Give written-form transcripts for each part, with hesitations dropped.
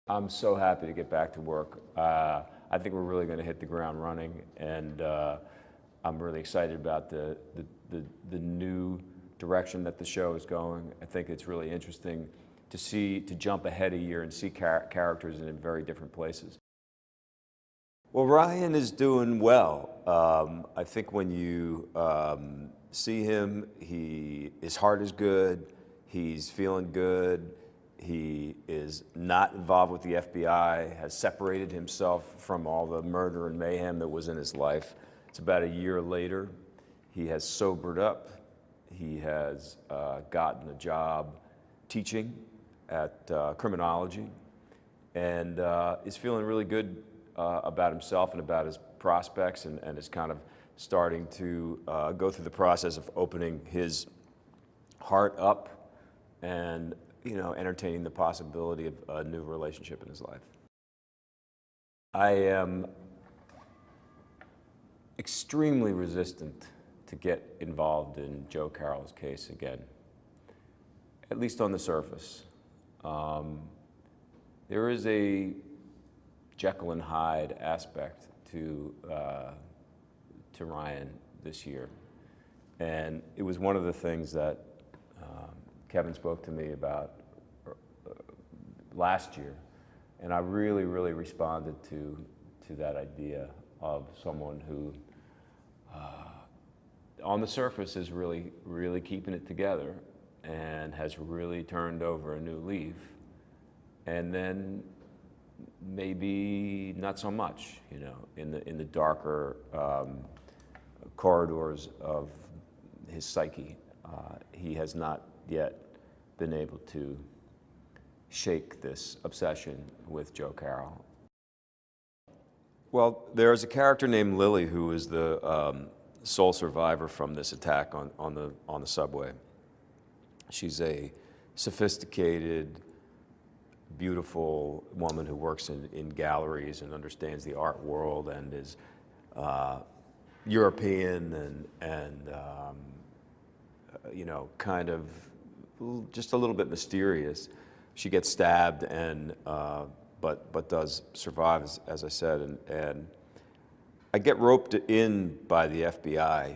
I'm so happy to get back to work. I think we're really going to hit the ground running, and I'm really excited about the new direction that the show is going. I think it's really interesting to jump ahead a year and see characters in very different places. Well, Ryan is doing well. I think when you see him, his heart is good, he's feeling good. He is not involved with the FBI, has separated himself from all the murder and mayhem that was in his life. It's about a year later. He has sobered up. He has gotten a job teaching at criminology, and is feeling really good about himself and about his prospects, and is kind of starting to go through the process of opening his heart up and entertaining the possibility of a new relationship in his life. I am extremely resistant to get involved in Joe Carroll's case again, at least on the surface. There is a Jekyll and Hyde aspect to Ryan this year, and it was one of the things that Kevin spoke to me about last year, and I really, really responded to that idea of someone who, on the surface, is really, really keeping it together and has really turned over a new leaf, and then maybe not so much, in the darker corridors of his psyche. He has not yet been able to shake this obsession with Joe Carroll. Well, there's a character named Lily who is the sole survivor from this attack on the subway. She's a sophisticated, beautiful woman who works in galleries and understands the art world, and is European and kind of just a little bit mysterious. She gets stabbed, and but does survive, as I said, and I get roped in by the FBI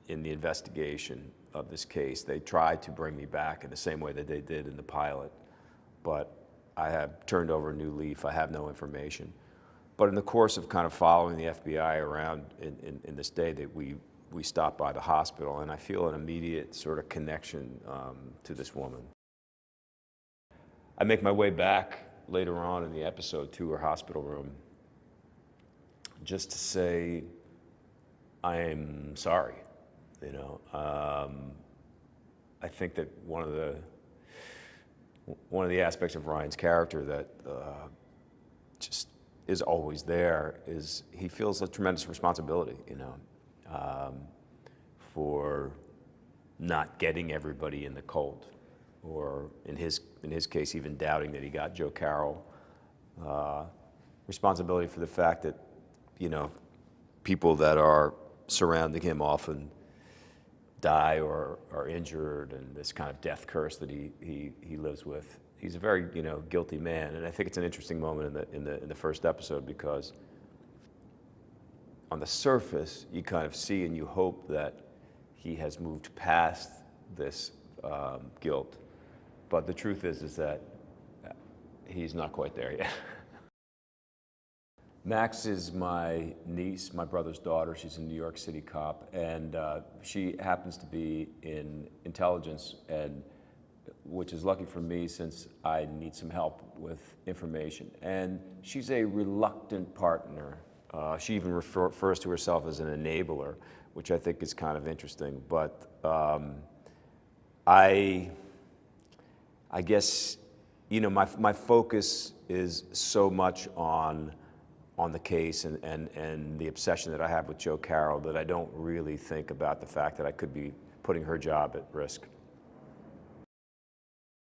in the investigation of this case. They tried to bring me back in the same way that they did in the pilot, but I have turned over a new leaf. I have no information. But in the course of kind of following the FBI around in this day, that we stopped by the hospital, and I feel an immediate sort of connection to this woman. I make my way back later on in the episode to her hospital room just to say, I'm sorry. I think that one of the aspects of Ryan's character that just is always there is he feels a tremendous responsibility, for not getting everybody in the cult, or in his case, even doubting that he got Joe Carroll. Responsibility for the fact that, people that are surrounding him often die or are injured, and this kind of death curse that he lives with. He's a very, guilty man, and I think it's an interesting moment in the first episode, because on the surface, you kind of see and you hope that he has moved past this guilt, but the truth is that he's not quite there yet. Max is my niece, my brother's daughter. She's a New York City cop, and she happens to be in intelligence, and which is lucky for me since I need some help with information. And she's a reluctant partner. She even refers to herself as an enabler, which I think is kind of interesting. But I guess, my focus is so much on the case and the obsession that I have with Joe Carroll that I don't really think about the fact that I could be putting her job at risk.